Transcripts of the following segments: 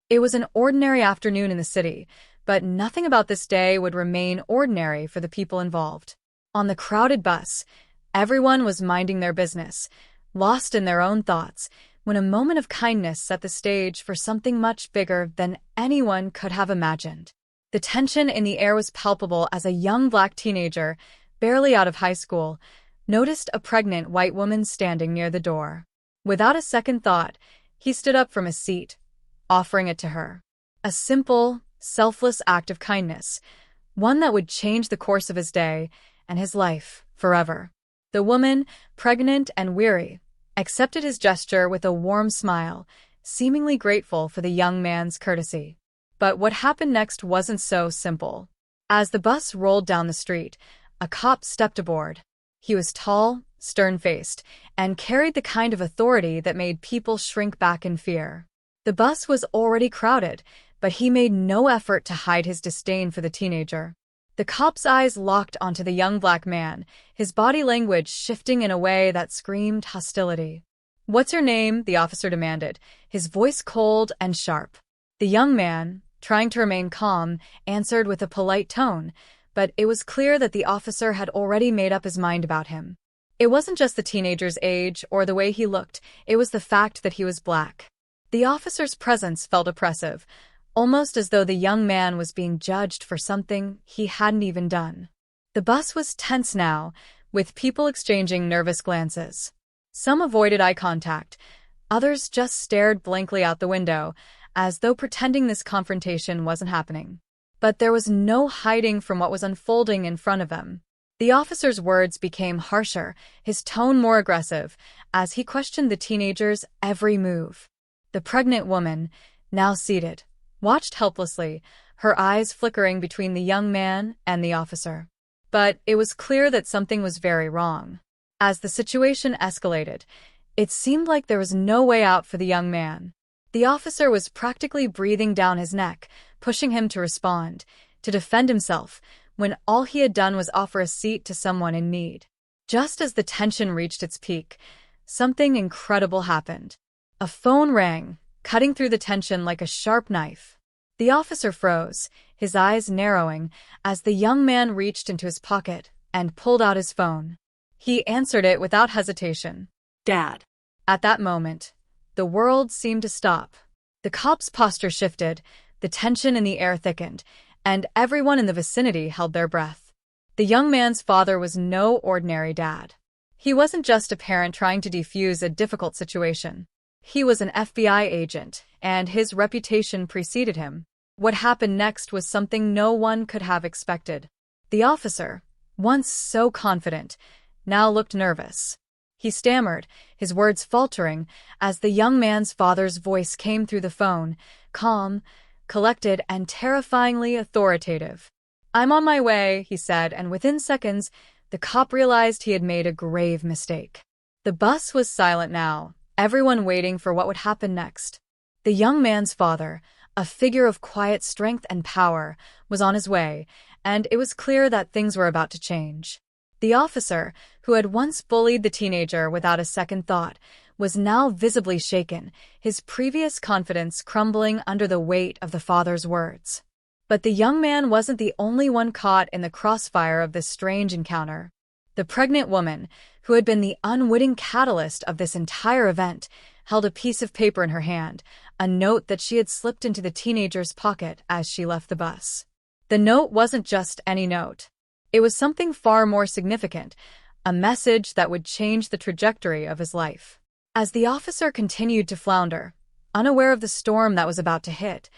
It was an ordinary afternoon in the city, but nothing about this day would remain ordinary for the people involved. On the crowded bus, everyone was minding their business, lost in their own thoughts, when a moment of kindness set the stage for something much bigger than anyone could have imagined. The tension in the air was palpable as a young black teenager, barely out of high school, noticed a pregnant white woman standing near the door. Without a second thought, he stood up from his seat, offering it to her. A simple, selfless act of kindness, one that would change the course of his day and his life forever. The woman, pregnant and weary, accepted his gesture with a warm smile, seemingly grateful for the young man's courtesy. But what happened next wasn't so simple. As the bus rolled down the street, a cop stepped aboard. He was tall, stern-faced, and carried the kind of authority that made people shrink back in fear. The bus was already crowded, but he made no effort to hide his disdain for the teenager. The cop's eyes locked onto the young black man, his body language shifting in a way that screamed hostility. "What's your name?" the officer demanded, his voice cold and sharp. The young man, trying to remain calm, answered with a polite tone, but it was clear that the officer had already made up his mind about him. It wasn't just the teenager's age or the way he looked, it was the fact that he was black. The officer's presence felt oppressive, almost as though the young man was being judged for something he hadn't even done. The bus was tense now, with people exchanging nervous glances. Some avoided eye contact, others just stared blankly out the window, as though pretending this confrontation wasn't happening. But there was no hiding from what was unfolding in front of them. The officer's words became harsher, his tone more aggressive, as he questioned the teenager's every move. The pregnant woman, now seated, watched helplessly, her eyes flickering between the young man and the officer. But it was clear that something was very wrong. As the situation escalated, it seemed like there was no way out for the young man. The officer was practically breathing down his neck, pushing him to respond, to defend himself, when all he had done was offer a seat to someone in need. Just as the tension reached its peak, something incredible happened. A phone rang, cutting through the tension like a sharp knife. The officer froze, his eyes narrowing, as the young man reached into his pocket and pulled out his phone. He answered it without hesitation. "Dad." At that moment, the world seemed to stop. The cop's posture shifted, the tension in the air thickened, and everyone in the vicinity held their breath. The young man's father was no ordinary dad. He wasn't just a parent trying to defuse a difficult situation. He was an FBI agent, and his reputation preceded him. What happened next was something no one could have expected. The officer, once so confident, now looked nervous. He stammered, his words faltering, as the young man's father's voice came through the phone, calm, collected, and terrifyingly authoritative. "I'm on my way," he said, and within seconds, the cop realized he had made a grave mistake. The bus was silent now, everyone waiting for what would happen next. The young man's father, a figure of quiet strength and power, was on his way, and it was clear that things were about to change. The officer, who had once bullied the teenager without a second thought, was now visibly shaken, his previous confidence crumbling under the weight of the father's words. But the young man wasn't the only one caught in the crossfire of this strange encounter. The pregnant woman, who had been the unwitting catalyst of this entire event, held a piece of paper in her hand, a note that she had slipped into the teenager's pocket as she left the bus. The note wasn't just any note. It was something far more significant, a message that would change the trajectory of his life. As the officer continued to flounder, unaware of the storm that was about to hit,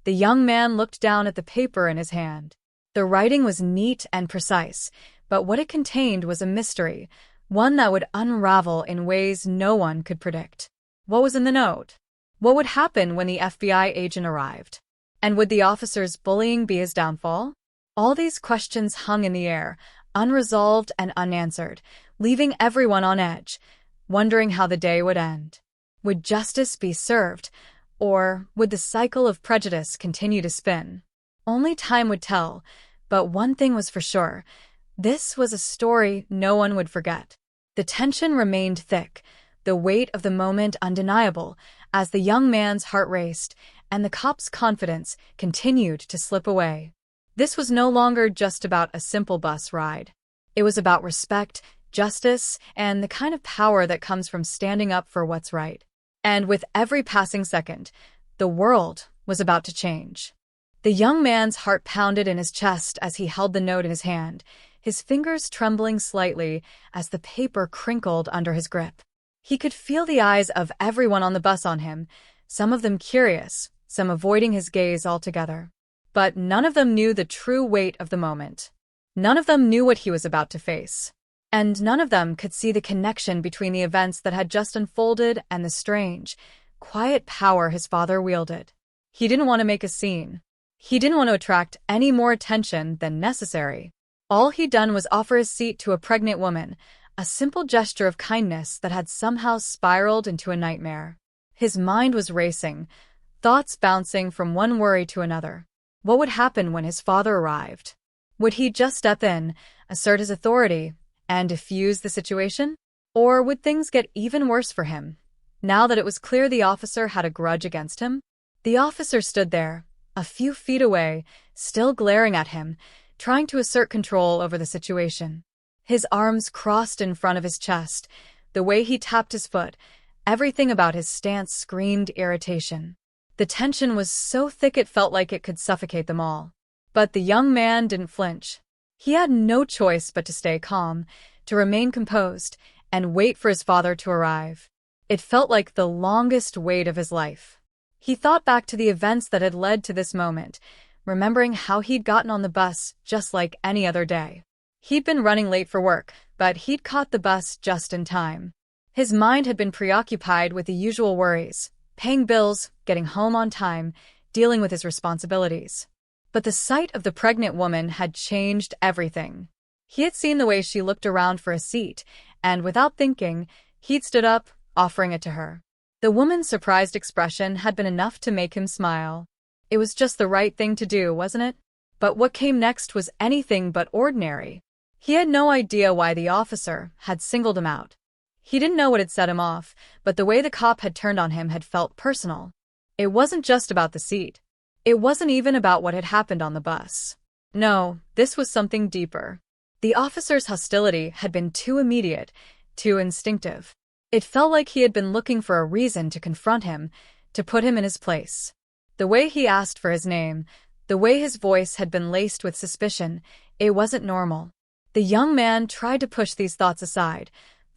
the young man looked down at the paper in his hand. The writing was neat and precise, but what it contained was a mystery, one that would unravel in ways no one could predict. What was in the note? What would happen when the FBI agent arrived? And would the officer's bullying be his downfall? All these questions hung in the air, unresolved and unanswered, leaving everyone on edge, wondering how the day would end. Would justice be served, or would the cycle of prejudice continue to spin? Only time would tell, but one thing was for sure. This was a story no one would forget. The tension remained thick, the weight of the moment undeniable, as the young man's heart raced, and the cop's confidence continued to slip away. This was no longer just about a simple bus ride. It was about respect, justice, and the kind of power that comes from standing up for what's right. And with every passing second, the world was about to change. The young man's heart pounded in his chest as he held the note in his hand, his fingers trembling slightly as the paper crinkled under his grip. He could feel the eyes of everyone on the bus on him, some of them curious, some avoiding his gaze altogether. But none of them knew the true weight of the moment. None of them knew what he was about to face. And none of them could see the connection between the events that had just unfolded and the strange, quiet power his father wielded. He didn't want to make a scene. He didn't want to attract any more attention than necessary. All he'd done was offer his seat to a pregnant woman, a simple gesture of kindness that had somehow spiraled into a nightmare. His mind was racing, thoughts bouncing from one worry to another. What would happen when his father arrived? Would he just step in, assert his authority, and defuse the situation? Or would things get even worse for him, now that it was clear the officer had a grudge against him? The officer stood there, a few feet away, still glaring at him, trying to assert control over the situation. His arms crossed in front of his chest, the way he tapped his foot, everything about his stance screamed irritation. The tension was so thick it felt like it could suffocate them all. But the young man didn't flinch. He had no choice but to stay calm, to remain composed, and wait for his father to arrive. It felt like the longest wait of his life. He thought back to the events that had led to this moment, remembering how he'd gotten on the bus just like any other day. He'd been running late for work, but he'd caught the bus just in time. His mind had been preoccupied with the usual worries, paying bills, getting home on time, dealing with his responsibilities. But the sight of the pregnant woman had changed everything. He had seen the way she looked around for a seat, and without thinking, he'd stood up, offering it to her. The woman's surprised expression had been enough to make him smile. It was just the right thing to do, wasn't it? But what came next was anything but ordinary. He had no idea why the officer had singled him out. He didn't know what had set him off, but the way the cop had turned on him had felt personal. It wasn't just about the seat. It wasn't even about what had happened on the bus. No, this was something deeper. The officer's hostility had been too immediate, too instinctive. It felt like he had been looking for a reason to confront him, to put him in his place. The way he asked for his name, the way his voice had been laced with suspicion, it wasn't normal. The young man tried to push these thoughts aside,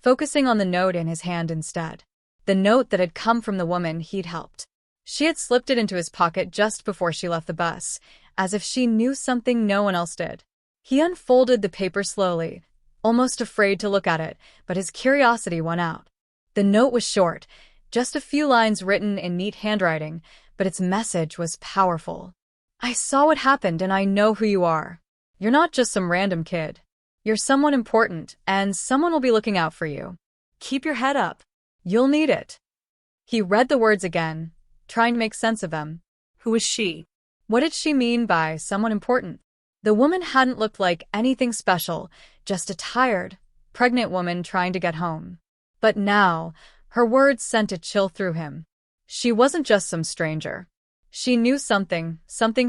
focusing on the note in his hand instead. The note that had come from the woman he'd helped. She had slipped it into his pocket just before she left the bus, as if she knew something no one else did. He unfolded the paper slowly, almost afraid to look at it, but his curiosity won out. The note was short, just a few lines written in neat handwriting, but its message was powerful. I saw what happened and I know who you are. You're not just some random kid. You're someone important, and someone will be looking out for you. Keep your head up. You'll need it. He read the words again, trying to make sense of them. Who was she? What did she mean by someone important? The woman hadn't looked like anything special, just a tired, pregnant woman trying to get home. But now, her words sent a chill through him. She wasn't just some stranger. She knew something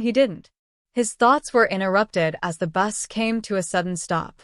he didn't. His thoughts were interrupted as the bus came to a sudden stop.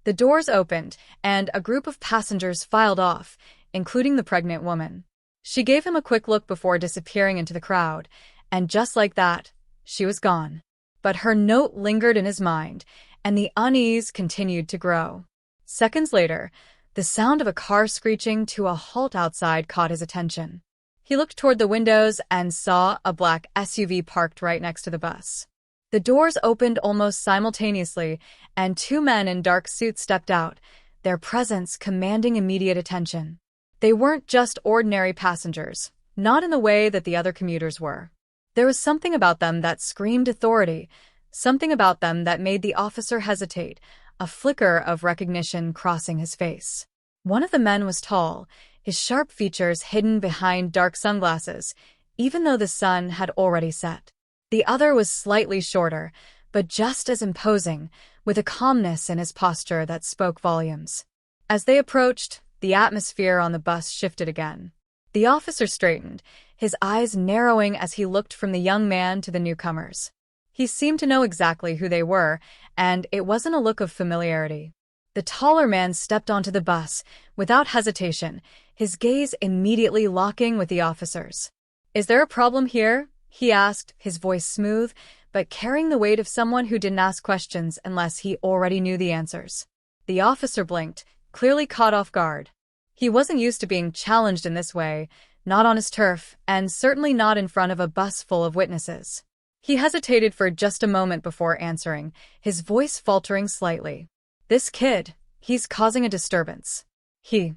The doors opened, and a group of passengers filed off, including the pregnant woman. She gave him a quick look before disappearing into the crowd, and just like that, she was gone. But her note lingered in his mind, and the unease continued to grow. Seconds later, the sound of a car screeching to a halt outside caught his attention. He looked toward the windows and saw a black SUV parked right next to the bus. The doors opened almost simultaneously, and two men in dark suits stepped out, their presence commanding immediate attention. They weren't just ordinary passengers, not in the way that the other commuters were. There was something about them that screamed authority, something about them that made the officer hesitate, a flicker of recognition crossing his face. One of the men was tall, his sharp features hidden behind dark sunglasses, even though the sun had already set. The other was slightly shorter, but just as imposing, with a calmness in his posture that spoke volumes. As they approached, the atmosphere on the bus shifted again. The officer straightened, his eyes narrowing as he looked from the young man to the newcomers. He seemed to know exactly who they were, and it wasn't a look of familiarity. The taller man stepped onto the bus, without hesitation, his gaze immediately locking with the officer's. "Is there a problem here?" he asked, his voice smooth, but carrying the weight of someone who didn't ask questions unless he already knew the answers. The officer blinked, clearly caught off guard. He wasn't used to being challenged in this way, not on his turf, and certainly not in front of a bus full of witnesses. He hesitated for just a moment before answering, his voice faltering slightly. "This kid, he's causing a disturbance." He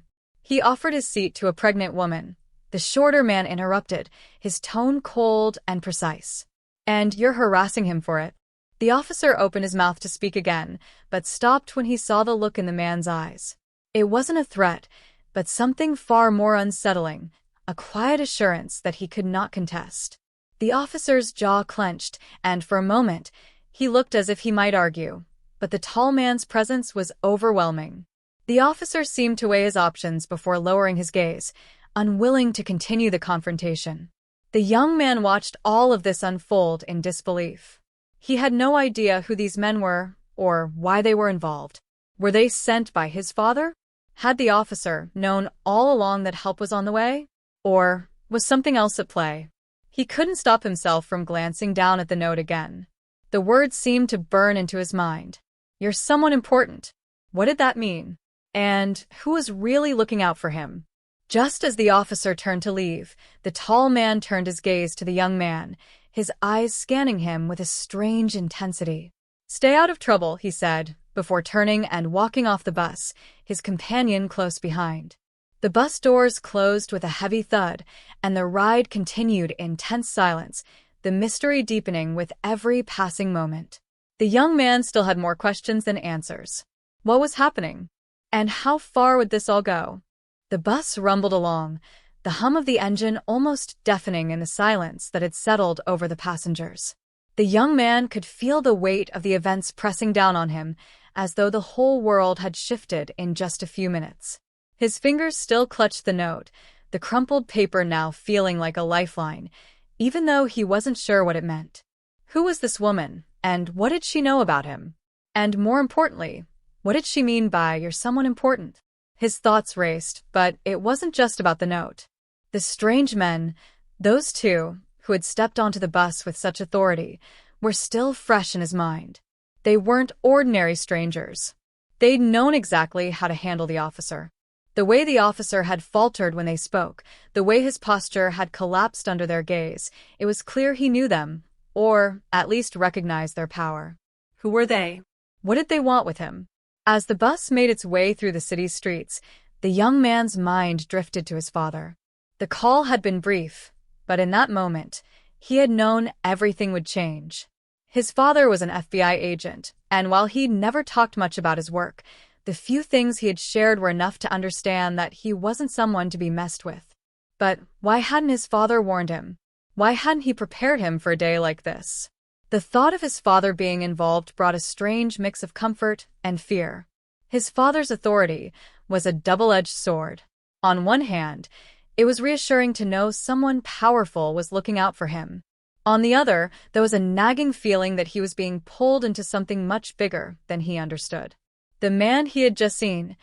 offered his seat to a pregnant woman. The shorter man interrupted, his tone cold and precise. "And you're harassing him for it?" The officer opened his mouth to speak again, but stopped when he saw the look in the man's eyes. It wasn't a threat, but something far more unsettling, a quiet assurance that he could not contest. The officer's jaw clenched, and for a moment, he looked as if he might argue, but the tall man's presence was overwhelming. The officer seemed to weigh his options before lowering his gaze, unwilling to continue the confrontation. The young man watched all of this unfold in disbelief. He had no idea who these men were, or why they were involved. Were they sent by his father? Had the officer known all along that help was on the way? Or was something else at play? He couldn't stop himself from glancing down at the note again. The words seemed to burn into his mind. "You're someone important." What did that mean? And who was really looking out for him? Just as the officer turned to leave, the tall man turned his gaze to the young man, his eyes scanning him with a strange intensity. "Stay out of trouble," he said, before turning and walking off the bus, his companion close behind. The bus doors closed with a heavy thud, and the ride continued in tense silence, the mystery deepening with every passing moment. The young man still had more questions than answers. What was happening? And how far would this all go? The bus rumbled along, the hum of the engine almost deafening in the silence that had settled over the passengers. The young man could feel the weight of the events pressing down on him, as though the whole world had shifted in just a few minutes. His fingers still clutched the note, the crumpled paper now feeling like a lifeline, even though he wasn't sure what it meant. Who was this woman, and what did she know about him? And more importantly, what did she mean by "you're someone important"? His thoughts raced, but it wasn't just about the note. The strange men, those two, who had stepped onto the bus with such authority, were still fresh in his mind. They weren't ordinary strangers. They'd known exactly how to handle the officer. The way the officer had faltered when they spoke, the way his posture had collapsed under their gaze, it was clear he knew them, or at least recognized their power. Who were they? What did they want with him? As the bus made its way through the city's streets, the young man's mind drifted to his father. The call had been brief, but in that moment, he had known everything would change. His father was an FBI agent, and while he'd never talked much about his work, the few things he had shared were enough to understand that he wasn't someone to be messed with. But why hadn't his father warned him? Why hadn't he prepared him for a day like this? The thought of his father being involved brought a strange mix of comfort and fear. His father's authority was a double-edged sword. On one hand, it was reassuring to know someone powerful was looking out for him. On the other, there was a nagging feeling that he was being pulled into something much bigger than he understood. The man he had just seen,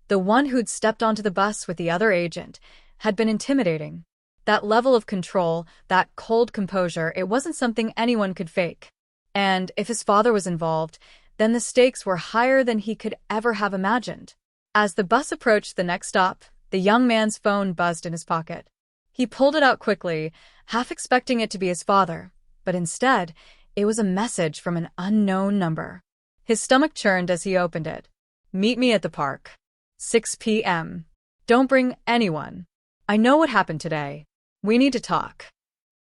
the one who'd stepped onto the bus with the other agent, had been intimidating. That level of control, that cold composure, it wasn't something anyone could fake. And if his father was involved, then the stakes were higher than he could ever have imagined. As the bus approached the next stop, the young man's phone buzzed in his pocket. He pulled it out quickly, half expecting it to be his father, but instead, it was a message from an unknown number. His stomach churned as he opened it. "Meet me at the park. 6 p.m. Don't bring anyone. I know what happened today. We need to talk."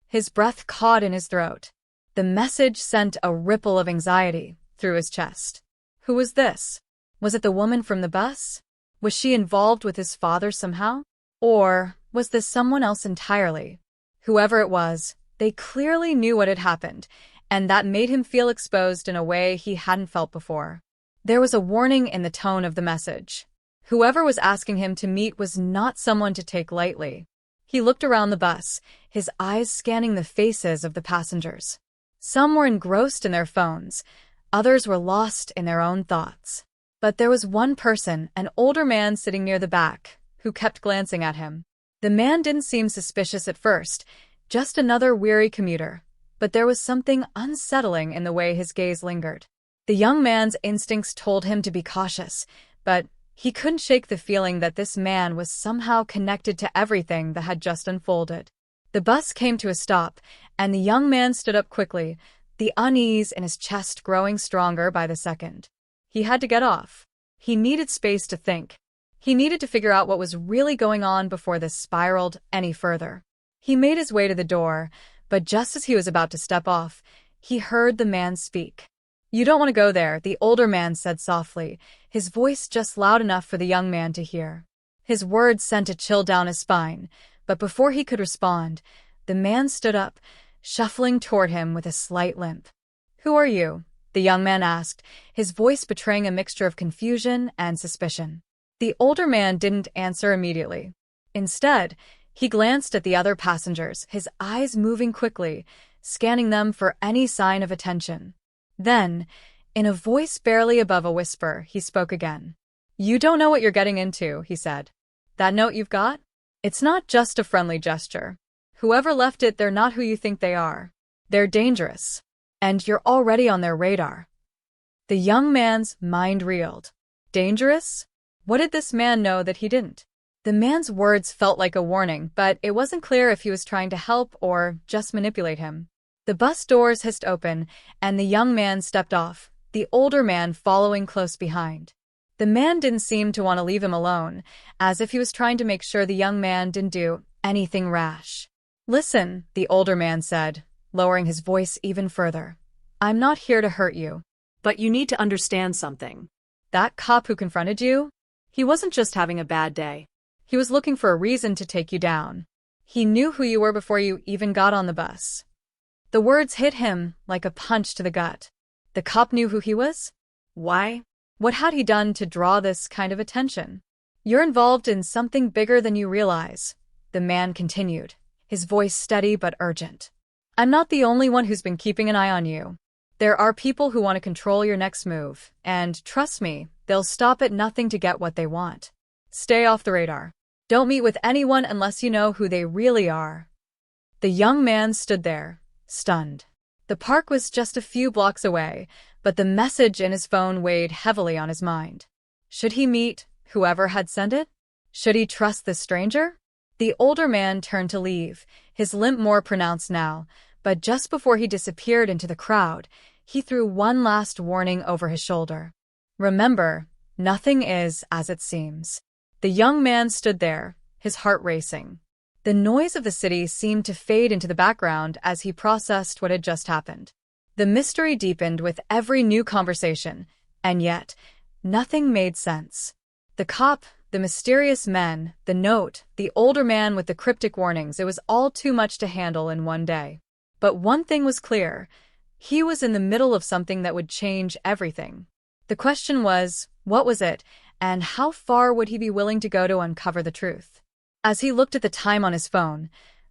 His breath caught in his throat. The message sent a ripple of anxiety through his chest. Who was this? Was it the woman from the bus? Was she involved with his father somehow? Or was this someone else entirely? Whoever it was, they clearly knew what had happened, and that made him feel exposed in a way he hadn't felt before. There was a warning in the tone of the message. Whoever was asking him to meet was not someone to take lightly. He looked around the bus, his eyes scanning the faces of the passengers. Some were engrossed in their phones, others were lost in their own thoughts. But there was one person, an older man sitting near the back, who kept glancing at him. The man didn't seem suspicious at first, just another weary commuter, but there was something unsettling in the way his gaze lingered. The young man's instincts told him to be cautious, but he couldn't shake the feeling that this man was somehow connected to everything that had just unfolded. The bus came to a stop, and the young man stood up quickly, the unease in his chest growing stronger by the second. He had to get off. He needed space to think. He needed to figure out what was really going on before this spiraled any further. He made his way to the door, but just as he was about to step off, he heard the man speak. "You don't want to go there," the older man said softly, his voice just loud enough for the young man to hear. His words sent a chill down his spine, but before he could respond, the man stood up, shuffling toward him with a slight limp. "Who are you?" the young man asked, his voice betraying a mixture of confusion and suspicion. The older man didn't answer immediately. Instead, he glanced at the other passengers, his eyes moving quickly, scanning them for any sign of attention. Then, in a voice barely above a whisper, he spoke again. "You don't know what you're getting into," he said. "That note you've got? It's not just a friendly gesture. Whoever left it, they're not who you think they are. They're dangerous. And you're already on their radar." The young man's mind reeled. Dangerous? What did this man know that he didn't? The man's words felt like a warning, but it wasn't clear if he was trying to help or just manipulate him. The bus doors hissed open, and the young man stepped off, the older man following close behind. The man didn't seem to want to leave him alone, as if he was trying to make sure the young man didn't do anything rash. "Listen," the older man said, lowering his voice even further. "I'm not here to hurt you. But you need to understand something. That cop who confronted you? He wasn't just having a bad day. He was looking for a reason to take you down. He knew who you were before you even got on the bus." The words hit him like a punch to the gut. The cop knew who he was? Why? What had he done to draw this kind of attention? "You're involved in something bigger than you realize," the man continued, his voice steady but urgent. "I'm not the only one who's been keeping an eye on you. There are people who want to control your next move, and trust me, they'll stop at nothing to get what they want. Stay off the radar. Don't meet with anyone unless you know who they really are." The young man stood there, stunned. The park was just a few blocks away, but the message in his phone weighed heavily on his mind. Should he meet whoever had sent it? Should he trust this stranger? The older man turned to leave, his limp more pronounced now, but just before he disappeared into the crowd, he threw one last warning over his shoulder. "Remember, nothing is as it seems." The young man stood there, his heart racing. The noise of the city seemed to fade into the background as he processed what had just happened. The mystery deepened with every new conversation, and yet, nothing made sense. The cop, the mysterious men, the note, the older man with the cryptic warnings, it was all too much to handle in one day. But one thing was clear. He was in the middle of something that would change everything. The question was, what was it, and how far would he be willing to go to uncover the truth? As he looked at the time on his phone,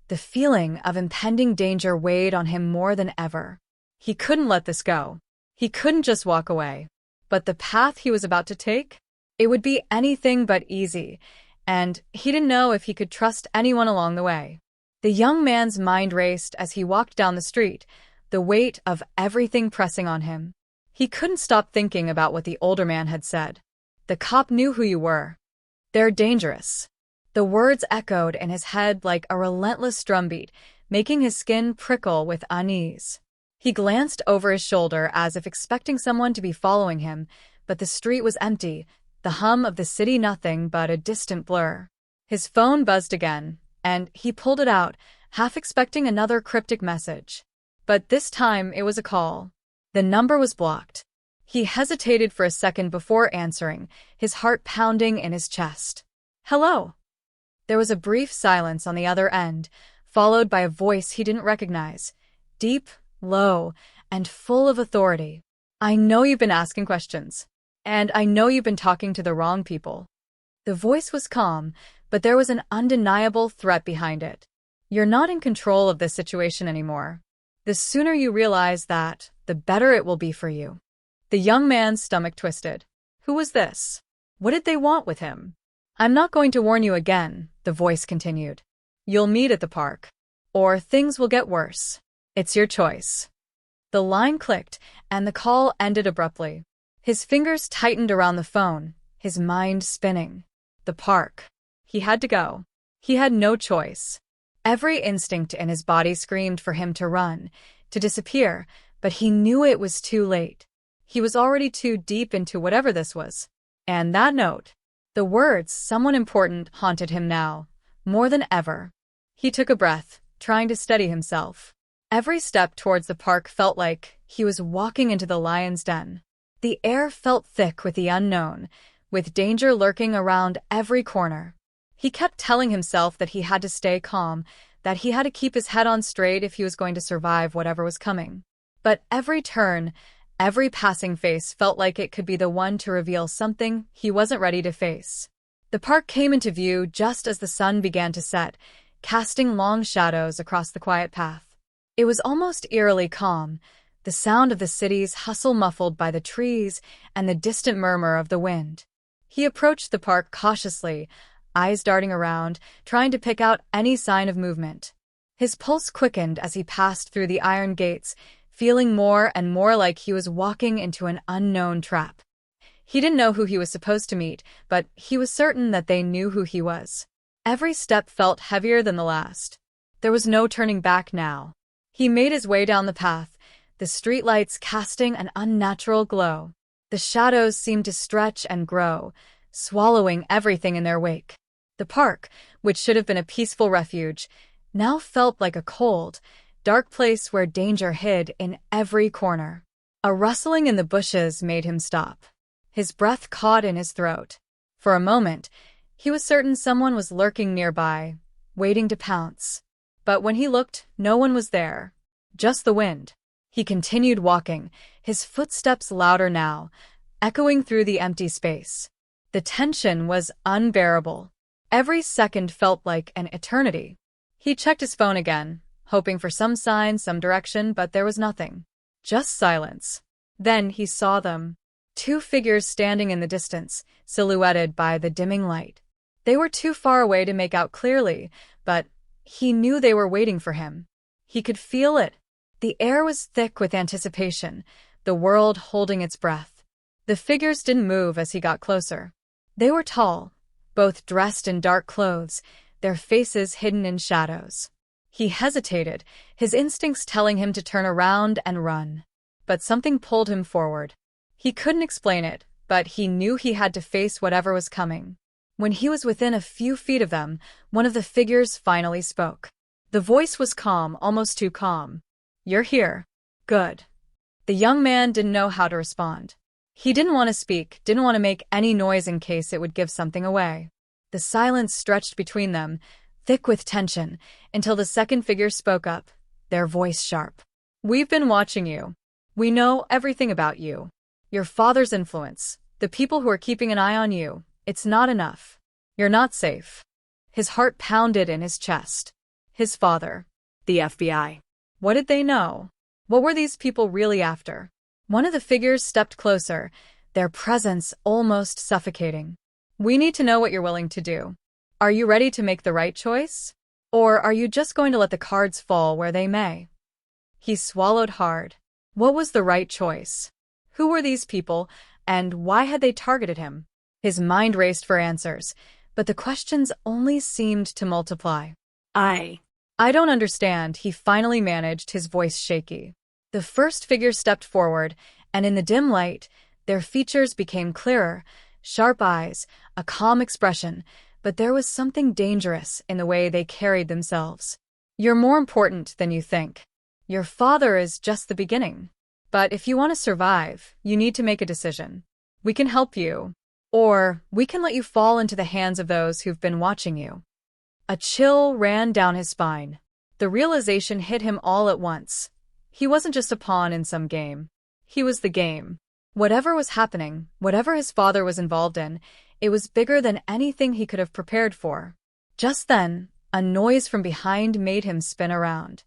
the feeling of impending danger weighed on him more than ever. He couldn't let this go. He couldn't just walk away. But the path he was about to take? It would be anything but easy, and he didn't know if he could trust anyone along the way. The young man's mind raced as he walked down the street, the weight of everything pressing on him. He couldn't stop thinking about what the older man had said. "The cop knew who you were. They're dangerous." The words echoed in his head like a relentless drumbeat, making his skin prickle with unease. He glanced over his shoulder as if expecting someone to be following him, but the street was empty, the hum of the city nothing but a distant blur. His phone buzzed again, and he pulled it out, half expecting another cryptic message. But this time it was a call. The number was blocked. He hesitated for a second before answering, his heart pounding in his chest. "Hello?" There was a brief silence on the other end, followed by a voice he didn't recognize, deep, low, and full of authority. "I know you've been asking questions, and I know you've been talking to the wrong people." The voice was calm, but there was an undeniable threat behind it. You're not in control of this situation anymore. The sooner you realize that, the better it will be for you. The young man's stomach twisted. Who was this? What did they want with him? I'm not going to warn you again, the voice continued. You'll meet at the park. Or things will get worse. It's your choice. The line clicked, and the call ended abruptly. His fingers tightened around the phone, his mind spinning. The park. He had to go. He had no choice. Every instinct in his body screamed for him to run, to disappear, but he knew it was too late. He was already too deep into whatever this was. And that note, the words "someone important" haunted him now, more than ever. He took a breath, trying to steady himself. Every step towards the park felt like he was walking into the lion's den. The air felt thick with the unknown, with danger lurking around every corner. He kept telling himself that he had to stay calm, that he had to keep his head on straight if he was going to survive whatever was coming. But every turn, every passing face felt like it could be the one to reveal something he wasn't ready to face. The park came into view just as the sun began to set, casting long shadows across the quiet path. It was almost eerily calm, the sound of the city's hustle muffled by the trees and the distant murmur of the wind. He approached the park cautiously, eyes darting around, trying to pick out any sign of movement. His pulse quickened as he passed through the iron gates, feeling more and more like he was walking into an unknown trap. He didn't know who he was supposed to meet, but he was certain that they knew who he was. Every step felt heavier than the last. There was no turning back now. He made his way down the path, the streetlights casting an unnatural glow. The shadows seemed to stretch and grow, swallowing everything in their wake. The park, which should have been a peaceful refuge, now felt like a cold, dark place where danger hid in every corner. A rustling in the bushes made him stop. His breath caught in his throat. For a moment, he was certain someone was lurking nearby, waiting to pounce. But when he looked, no one was there. Just the wind. He continued walking, his footsteps louder now, echoing through the empty space. The tension was unbearable. Every second felt like an eternity. He checked his phone again, hoping for some sign, some direction, but there was nothing. Just silence. Then he saw them. Two figures standing in the distance, silhouetted by the dimming light. They were too far away to make out clearly, but he knew they were waiting for him. He could feel it. The air was thick with anticipation, the world holding its breath. The figures didn't move as he got closer. They were tall, both dressed in dark clothes, their faces hidden in shadows. He hesitated, his instincts telling him to turn around and run. But something pulled him forward. He couldn't explain it, but he knew he had to face whatever was coming. When he was within a few feet of them, one of the figures finally spoke. The voice was calm, almost too calm. "You're here. Good." The young man didn't know how to respond. He didn't want to speak, didn't want to make any noise in case it would give something away. The silence stretched between them, thick with tension, until the second figure spoke up, their voice sharp. "We've been watching you. We know everything about you. Your father's influence, the people who are keeping an eye on you. It's not enough. You're not safe." His heart pounded in his chest. His father. The FBI. What did they know? What were these people really after? One of the figures stepped closer, their presence almost suffocating. "We need to know what you're willing to do. Are you ready to make the right choice? Or are you just going to let the cards fall where they may?" He swallowed hard. What was the right choice? Who were these people, and why had they targeted him? His mind raced for answers, but the questions only seemed to multiply. I don't understand," he finally managed, his voice shaky. The first figure stepped forward, and in the dim light, their features became clearer, sharp eyes, a calm expression, but there was something dangerous in the way they carried themselves. "You're more important than you think. Your father is just the beginning. But if you want to survive, you need to make a decision. We can help you, or we can let you fall into the hands of those who've been watching you." A chill ran down his spine. The realization hit him all at once. He wasn't just a pawn in some game. He was the game. Whatever was happening, whatever his father was involved in, It was bigger than anything he could have prepared for. Just then, a noise from behind made him spin around.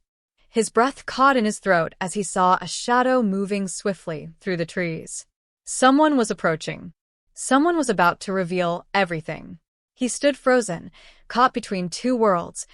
His breath caught in his throat as he saw a shadow moving swiftly through the trees. Someone was approaching. Someone was about to reveal everything. He stood frozen, caught between two worlds,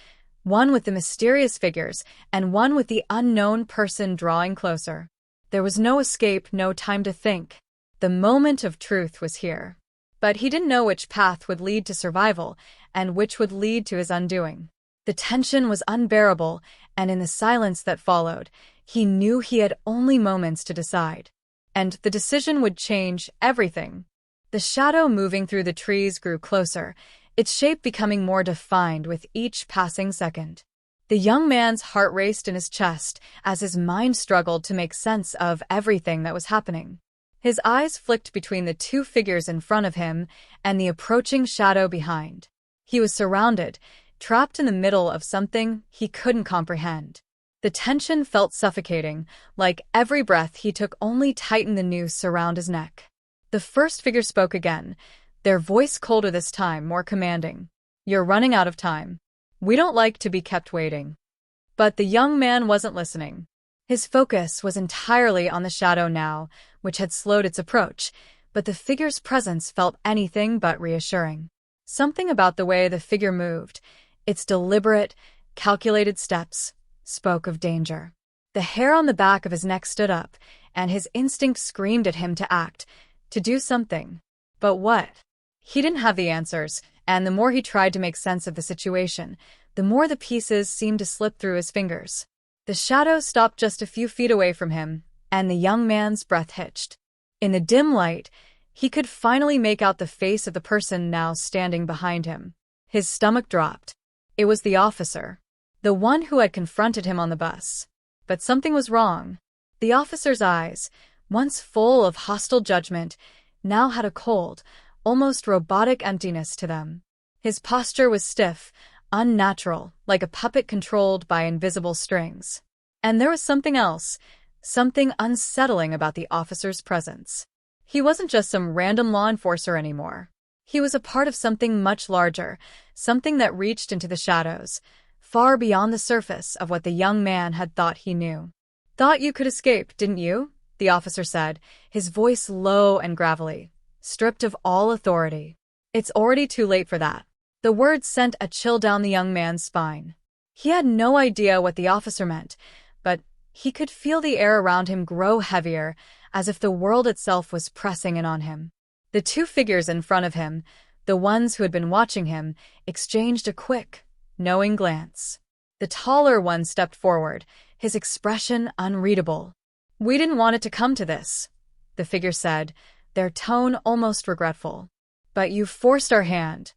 one with the mysterious figures and one with the unknown person drawing closer. There was no escape, no time to think. The moment of truth was here. But he didn't know which path would lead to survival and which would lead to his undoing. The tension was unbearable, and in the silence that followed, he knew he had only moments to decide. And the decision would change everything. The shadow moving through the trees grew closer, its shape becoming more defined with each passing second. The young man's heart raced in his chest as his mind struggled to make sense of everything that was happening. His eyes flicked between the two figures in front of him and the approaching shadow behind. He was surrounded, trapped in the middle of something he couldn't comprehend. The tension felt suffocating, like every breath he took only tightened the noose around his neck. The first figure spoke again, their voice colder this time, more commanding. "You're running out of time. We don't like to be kept waiting." But the young man wasn't listening. His focus was entirely on the shadow now, which had slowed its approach, but the figure's presence felt anything but reassuring. Something about the way the figure moved, its deliberate, calculated steps, spoke of danger. The hair on the back of his neck stood up, and his instinct screamed at him to act, to do something. But what? He didn't have the answers, and the more he tried to make sense of the situation, the more the pieces seemed to slip through his fingers. The shadow stopped just a few feet away from him, and the young man's breath hitched. In the dim light, he could finally make out the face of the person now standing behind him. His stomach dropped. It was the officer, the one who had confronted him on the bus. But something was wrong. The officer's eyes, once full of hostile judgment, now had a cold, almost robotic emptiness to them. His posture was stiff, unnatural, like a puppet controlled by invisible strings. And there was something else, something unsettling about the officer's presence. He wasn't just some random law enforcer anymore. He was a part of something much larger, something that reached into the shadows, far beyond the surface of what the young man had thought he knew. "Thought you could escape, didn't you?" the officer said, his voice low and gravelly, stripped of all authority. "It's already too late for that." The words sent a chill down the young man's spine. He had no idea what the officer meant, but he could feel the air around him grow heavier, as if the world itself was pressing in on him. The two figures in front of him, the ones who had been watching him, exchanged a quick, knowing glance. The taller one stepped forward, his expression unreadable. "We didn't want it to come to this," the figure said, their tone almost regretful. "But you forced our hand."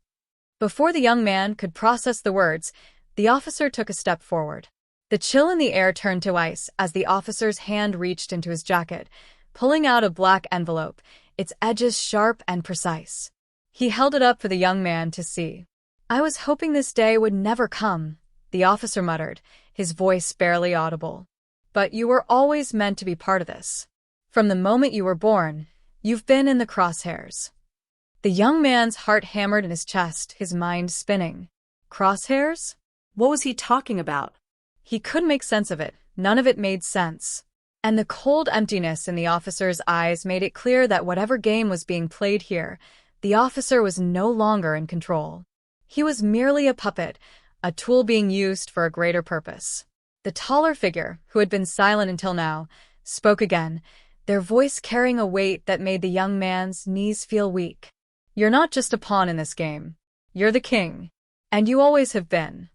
Before the young man could process the words, the officer took a step forward. The chill in the air turned to ice as the officer's hand reached into his jacket, pulling out a black envelope, its edges sharp and precise. He held it up for the young man to see. "I was hoping this day would never come," the officer muttered, his voice barely audible. "But you were always meant to be part of this. From the moment you were born, you've been in the crosshairs." The young man's heart hammered in his chest, his mind spinning. Crosshairs? What was he talking about? He couldn't make sense of it. None of it made sense. And the cold emptiness in the officer's eyes made it clear that whatever game was being played here, the officer was no longer in control. He was merely a puppet, a tool being used for a greater purpose. The taller figure, who had been silent until now, spoke again, their voice carrying a weight that made the young man's knees feel weak. "You're not just a pawn in this game. You're the king. And you always have been."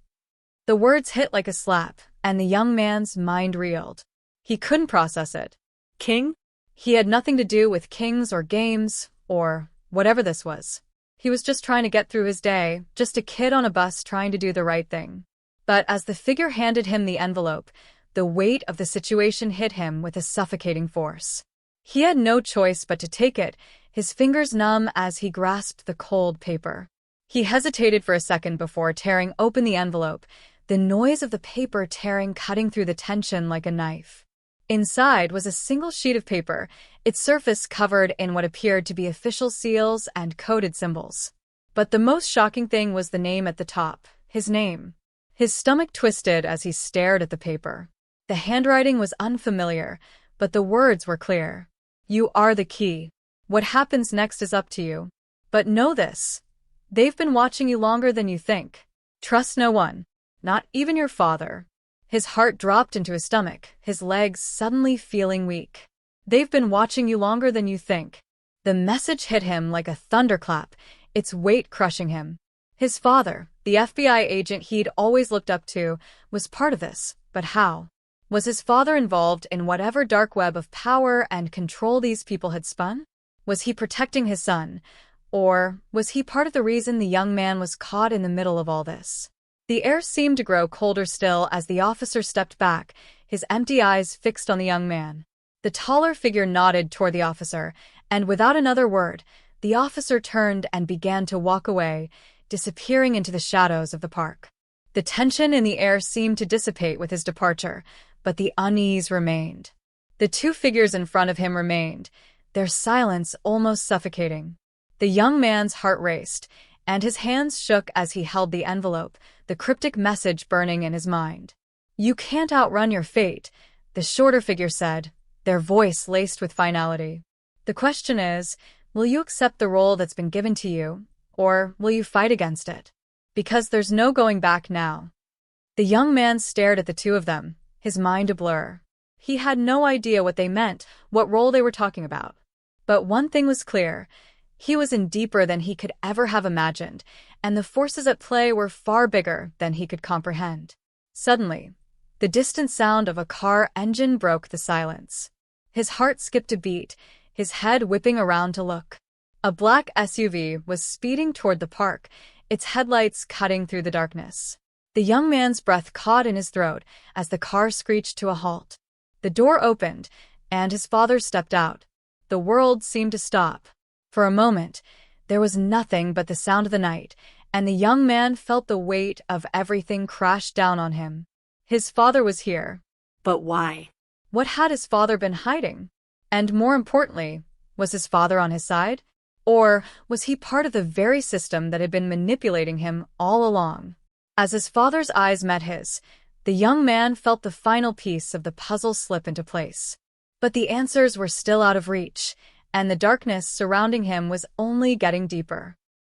The words hit like a slap, and the young man's mind reeled. He couldn't process it. King? He had nothing to do with kings or games, or whatever this was. He was just trying to get through his day, just a kid on a bus trying to do the right thing. But as the figure handed him the envelope, the weight of the situation hit him with a suffocating force. He had no choice but to take it, his fingers numb as he grasped the cold paper. He hesitated for a second before tearing open the envelope, the noise of the paper tearing cutting through the tension like a knife. Inside was a single sheet of paper, its surface covered in what appeared to be official seals and coded symbols. But the most shocking thing was the name at the top, his name. His stomach twisted as he stared at the paper. The handwriting was unfamiliar, but the words were clear. You are the key. What happens next is up to you. But know this. They've been watching you longer than you think. Trust no one. Not even your father. His heart dropped into his stomach, his legs suddenly feeling weak. They've been watching you longer than you think. The message hit him like a thunderclap, its weight crushing him. His father, the FBI agent he'd always looked up to, was part of this, but how? Was his father involved in whatever dark web of power and control these people had spun? Was he protecting his son? Or was he part of the reason the young man was caught in the middle of all this? The air seemed to grow colder still as the officer stepped back, his empty eyes fixed on the young man. The taller figure nodded toward the officer, and without another word, the officer turned and began to walk away, disappearing into the shadows of the park. The tension in the air seemed to dissipate with his departure, but the unease remained. The two figures in front of him remained, their silence almost suffocating. The young man's heart raced, and his hands shook as he held the envelope, the cryptic message burning in his mind. You can't outrun your fate, the shorter figure said, their voice laced with finality. The question is, will you accept the role that's been given to you, or will you fight against it? Because there's no going back now. The young man stared at the two of them, his mind a blur. He had no idea what they meant, what role they were talking about. But one thing was clear. He was in deeper than he could ever have imagined, and the forces at play were far bigger than he could comprehend. Suddenly, the distant sound of a car engine broke the silence. His heart skipped a beat, his head whipping around to look. A black SUV was speeding toward the park, its headlights cutting through the darkness. The young man's breath caught in his throat as the car screeched to a halt. The door opened, and his father stepped out. The world seemed to stop. For a moment, there was nothing but the sound of the night, and the young man felt the weight of everything crash down on him. His father was here. But why? What had his father been hiding? And more importantly, was his father on his side? Or was he part of the very system that had been manipulating him all along? As his father's eyes met his, the young man felt the final piece of the puzzle slip into place. But the answers were still out of reach, and the darkness surrounding him was only getting deeper.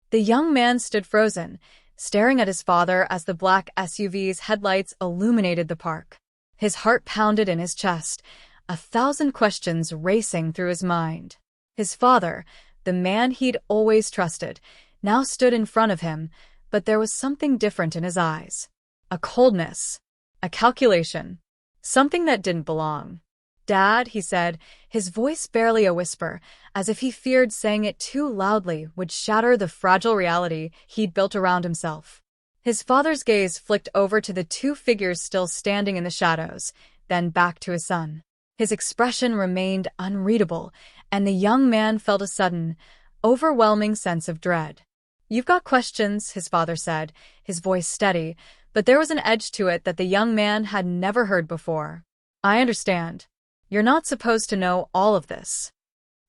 The young man stood frozen, staring at his father as the black SUV's headlights illuminated the park. His heart pounded in his chest, 1,000 questions racing through his mind. His father, the man he'd always trusted, now stood in front of him, but there was something different in his eyes. A coldness, a calculation, something that didn't belong. Dad, he said, his voice barely a whisper, as if he feared saying it too loudly would shatter the fragile reality he'd built around himself. His father's gaze flicked over to the two figures still standing in the shadows, then back to his son. His expression remained unreadable, and the young man felt a sudden, overwhelming sense of dread. You've got questions, his father said, his voice steady, but there was an edge to it that the young man had never heard before. I understand. You're not supposed to know all of this.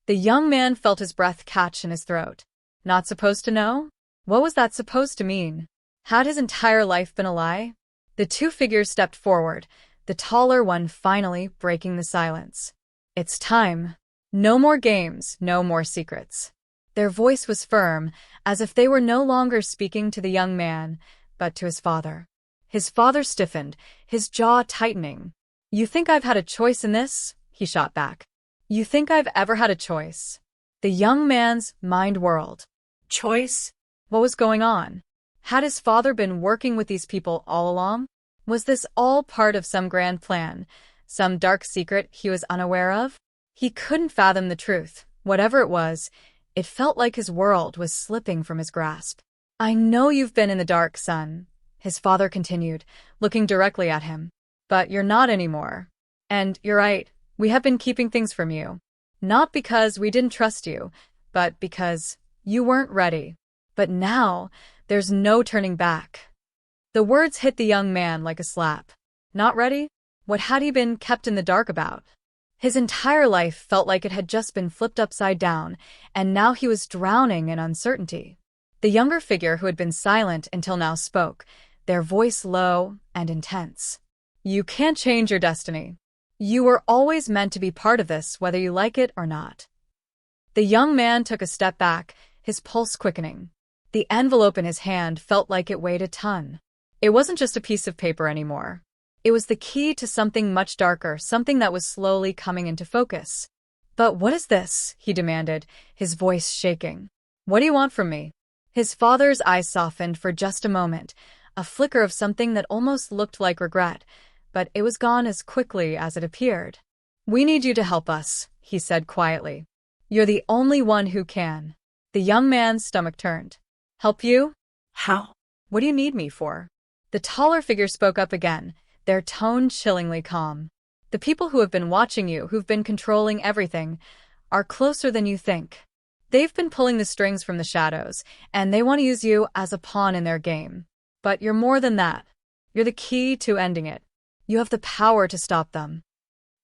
The young man felt his breath catch in his throat. Not supposed to know? What was that supposed to mean? Had his entire life been a lie? The two figures stepped forward, the taller one finally breaking the silence. It's time. No more games, no more secrets. Their voice was firm, as if they were no longer speaking to the young man, but to his father. His father stiffened, his jaw tightening. You think I've had a choice in this? He shot back. You think I've ever had a choice? The young man's mind whirled. Choice? What was going on? Had his father been working with these people all along? Was this all part of some grand plan, some dark secret he was unaware of? He couldn't fathom the truth. Whatever it was, it felt like his world was slipping from his grasp. I know you've been in the dark, son, his father continued, looking directly at him. But you're not anymore. And you're right, we have been keeping things from you. Not because we didn't trust you, but because you weren't ready. But now, there's no turning back. The words hit the young man like a slap. Not ready? What had he been kept in the dark about? His entire life felt like it had just been flipped upside down, and now he was drowning in uncertainty. The younger figure who had been silent until now spoke, their voice low and intense. You can't change your destiny. You were always meant to be part of this, whether you like it or not. The young man took a step back, his pulse quickening. The envelope in his hand felt like it weighed a ton. It wasn't just a piece of paper anymore. It was the key to something much darker, something that was slowly coming into focus. But what is this? He demanded, his voice shaking. What do you want from me? His father's eyes softened for just a moment, a flicker of something that almost looked like regret, but it was gone as quickly as it appeared. We need you to help us, he said quietly. You're the only one who can. The young man's stomach turned. Help you? How? What do you need me for? The taller figure spoke up again, their tone chillingly calm. The people who have been watching you, who've been controlling everything, are closer than you think. They've been pulling the strings from the shadows, and they want to use you as a pawn in their game. But you're more than that. You're the key to ending it. You have the power to stop them.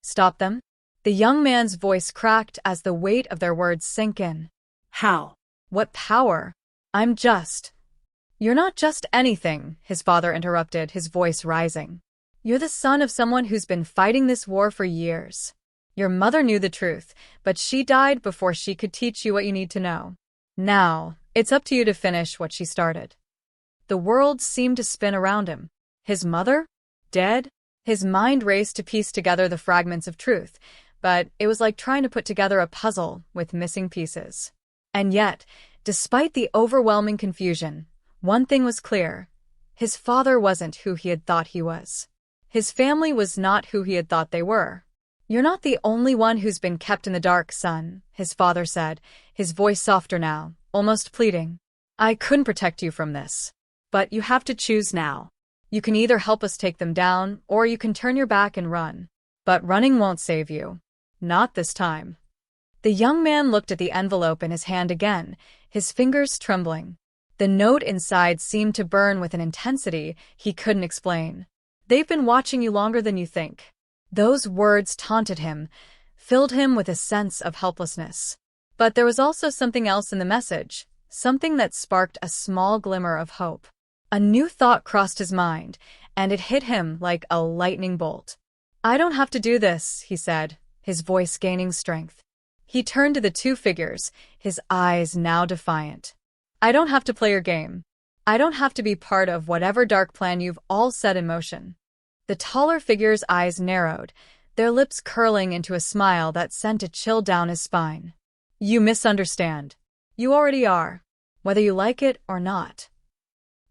Stop them? The young man's voice cracked as the weight of their words sank in. How? What power? You're not just anything, his father interrupted, his voice rising. You're the son of someone who's been fighting this war for years. Your mother knew the truth, but she died before she could teach you what you need to know. Now, it's up to you to finish what she started. The world seemed to spin around him. His mother? Dead? His mind raced to piece together the fragments of truth, but it was like trying to put together a puzzle with missing pieces. And yet, despite the overwhelming confusion, one thing was clear. His father wasn't who he had thought he was. His family was not who he had thought they were. You're not the only one who's been kept in the dark, son, his father said, his voice softer now, almost pleading. I couldn't protect you from this. But you have to choose now. You can either help us take them down, or you can turn your back and run. But running won't save you. Not this time. The young man looked at the envelope in his hand again, his fingers trembling. The note inside seemed to burn with an intensity he couldn't explain. They've been watching you longer than you think. Those words taunted him, filled him with a sense of helplessness. But there was also something else in the message, something that sparked a small glimmer of hope. A new thought crossed his mind, and it hit him like a lightning bolt. I don't have to do this, he said, his voice gaining strength. He turned to the two figures, his eyes now defiant. I don't have to play your game. I don't have to be part of whatever dark plan you've all set in motion. The taller figure's eyes narrowed, their lips curling into a smile that sent a chill down his spine. You misunderstand. You already are, whether you like it or not.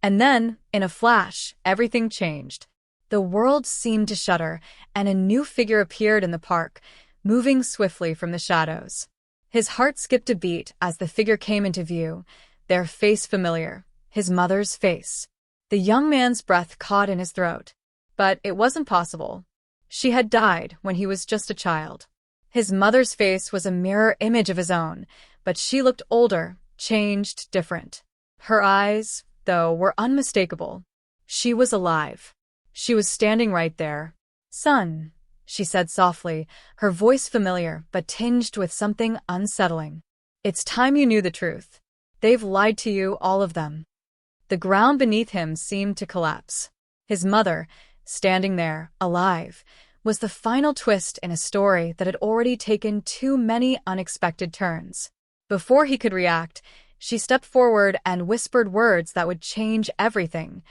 And then, in a flash, everything changed. The world seemed to shudder, and a new figure appeared in the park, moving swiftly from the shadows. His heart skipped a beat as the figure came into view, their face familiar, his mother's face. The young man's breath caught in his throat. But it wasn't possible. She had died when he was just a child. His mother's face was a mirror image of his own, but she looked older, changed, different. Her eyes, though, were unmistakable. She was alive. She was standing right there. Son, she said softly, her voice familiar but tinged with something unsettling. It's time you knew the truth. They've lied to you, all of them. The ground beneath him seemed to collapse. His mother, standing there, alive, was the final twist in a story that had already taken too many unexpected turns. Before he could react, she stepped forward and whispered words that would change everything.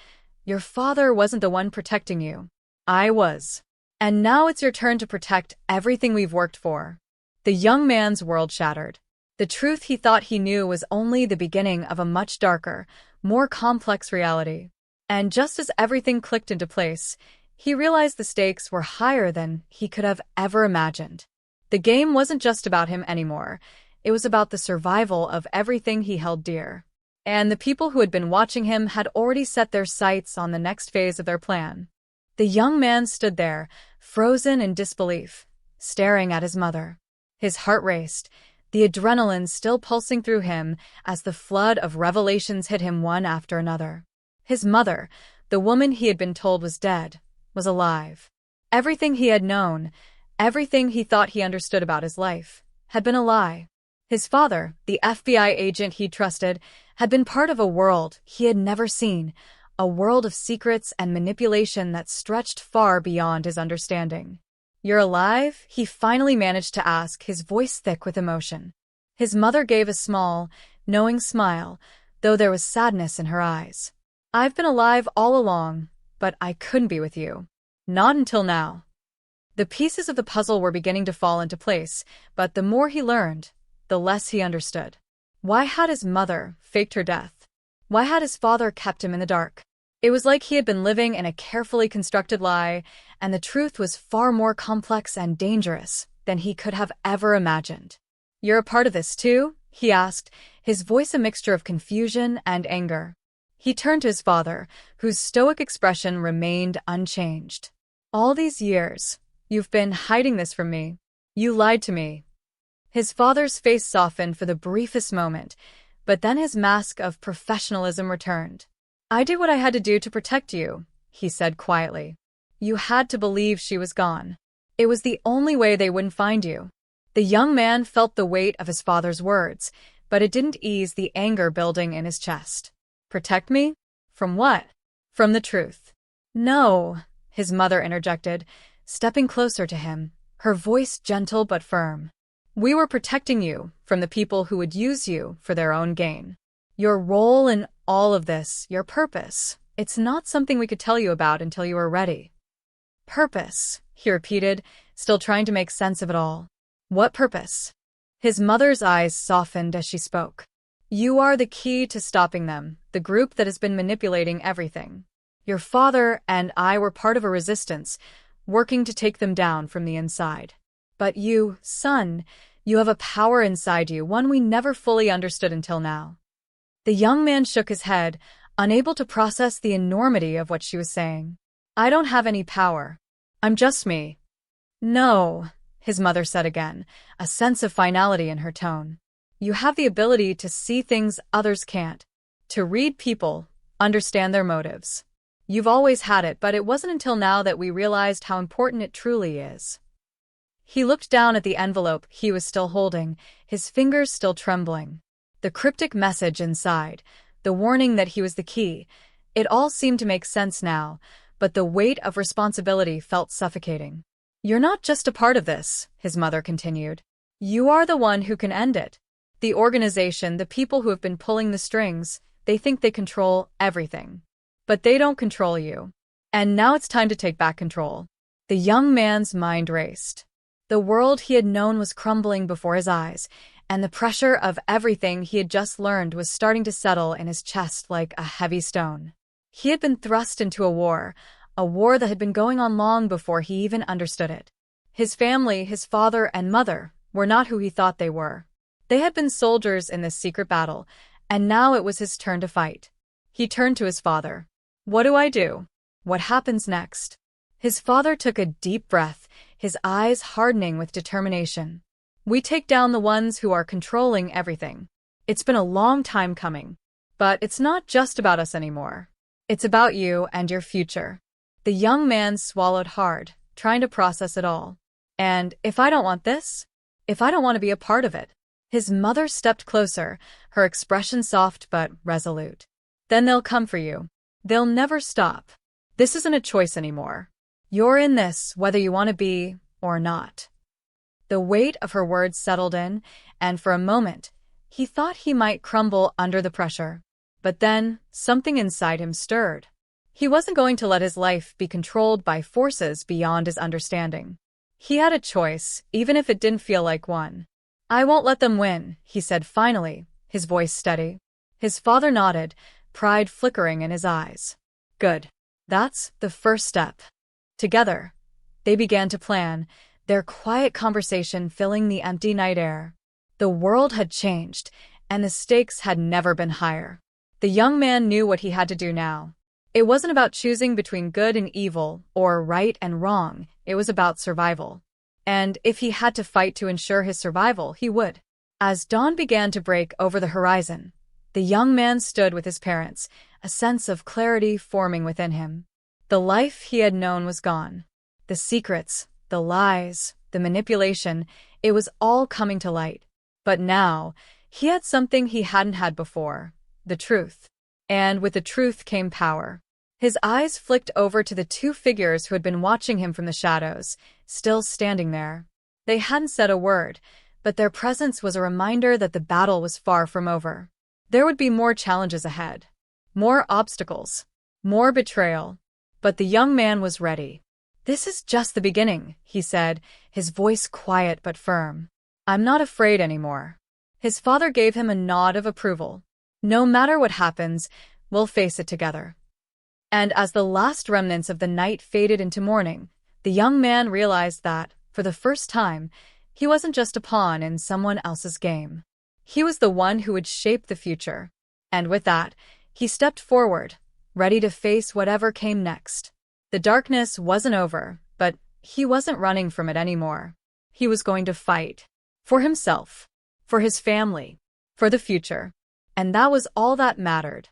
Your father wasn't the one protecting you. I was. And now it's your turn to protect everything we've worked for. The young man's world shattered. The truth he thought he knew was only the beginning of a much darker, more complex reality. And just as everything clicked into place, he realized the stakes were higher than he could have ever imagined. The game wasn't just about him anymore. It was about the survival of everything he held dear. And the people who had been watching him had already set their sights on the next phase of their plan. The young man stood there, frozen in disbelief, staring at his mother. His heart raced, the adrenaline still pulsing through him as the flood of revelations hit him one after another. His mother, the woman he had been told was dead, was alive. Everything he had known, everything he thought he understood about his life, had been a lie. His father, the FBI agent he trusted, had been part of a world he had never seen, a world of secrets and manipulation that stretched far beyond his understanding. "You're alive?" he finally managed to ask, his voice thick with emotion. His mother gave a small, knowing smile, though there was sadness in her eyes. "I've been alive all along, but I couldn't be with you. Not until now." The pieces of the puzzle were beginning to fall into place, but the more he learned, the less he understood. Why had his mother faked her death? Why had his father kept him in the dark? It was like he had been living in a carefully constructed lie, and the truth was far more complex and dangerous than he could have ever imagined. "You're a part of this too?" he asked, his voice a mixture of confusion and anger. He turned to his father, whose stoic expression remained unchanged. "All these years, you've been hiding this from me. You lied to me." His father's face softened for the briefest moment, but then his mask of professionalism returned. "I did what I had to do to protect you," he said quietly. "You had to believe she was gone. It was the only way they wouldn't find you." The young man felt the weight of his father's words, but it didn't ease the anger building in his chest. "Protect me? From what?" "From the truth." "No," his mother interjected, stepping closer to him, her voice gentle but firm. "We were protecting you from the people who would use you for their own gain. Your role in all of this, your purpose, it's not something we could tell you about until you were ready." "Purpose," he repeated, still trying to make sense of it all. "What purpose?" His mother's eyes softened as she spoke. "You are the key to stopping them, the group that has been manipulating everything. Your father and I were part of a resistance, working to take them down from the inside. But you, son, you have a power inside you, one we never fully understood until now." The young man shook his head, unable to process the enormity of what she was saying. "I don't have any power. I'm just me." "No," his mother said again, a sense of finality in her tone. "You have the ability to see things others can't, to read people, understand their motives. You've always had it, but it wasn't until now that we realized how important it truly is." He looked down at the envelope he was still holding, his fingers still trembling. The cryptic message inside, the warning that he was the key, it all seemed to make sense now, but the weight of responsibility felt suffocating. "You're not just a part of this," his mother continued. "You are the one who can end it. The organization, the people who have been pulling the strings, they think they control everything. But they don't control you. And now it's time to take back control." The young man's mind raced. The world he had known was crumbling before his eyes, and the pressure of everything he had just learned was starting to settle in his chest like a heavy stone. He had been thrust into a war that had been going on long before he even understood it. His family, his father and mother, were not who he thought they were. They had been soldiers in this secret battle, and now it was his turn to fight. He turned to his father. "What do I do? What happens next?" His father took a deep breath, his eyes hardening with determination. "We take down the ones who are controlling everything. It's been a long time coming. But it's not just about us anymore. It's about you and your future." The young man swallowed hard, trying to process it all. "And if I don't want this? If I don't want to be a part of it?" His mother stepped closer, her expression soft but resolute. "Then they'll come for you. They'll never stop. This isn't a choice anymore. You're in this whether you want to be or not." The weight of her words settled in, and for a moment, he thought he might crumble under the pressure. But then, something inside him stirred. He wasn't going to let his life be controlled by forces beyond his understanding. He had a choice, even if it didn't feel like one. "I won't let them win," he said finally, his voice steady. His father nodded, pride flickering in his eyes. "Good. That's the first step." Together, they began to plan, their quiet conversation filling the empty night air. The world had changed, and the stakes had never been higher. The young man knew what he had to do now. It wasn't about choosing between good and evil, or right and wrong, it was about survival. And if he had to fight to ensure his survival, he would. As dawn began to break over the horizon, the young man stood with his parents, a sense of clarity forming within him. The life he had known was gone. The secrets, the lies, the manipulation, it was all coming to light. But now, he had something he hadn't had before, the truth. And with the truth came power. His eyes flicked over to the two figures who had been watching him from the shadows, still standing there. They hadn't said a word, but their presence was a reminder that the battle was far from over. There would be more challenges ahead. More obstacles. More betrayal. But the young man was ready. "This is just the beginning," he said, his voice quiet but firm. "I'm not afraid anymore." His father gave him a nod of approval. "No matter what happens, we'll face it together." And as the last remnants of the night faded into morning, the young man realized that, for the first time, he wasn't just a pawn in someone else's game. He was the one who would shape the future. And with that, he stepped forward, ready to face whatever came next. The darkness wasn't over, but he wasn't running from it anymore. He was going to fight. For himself. For his family. For the future. And that was all that mattered.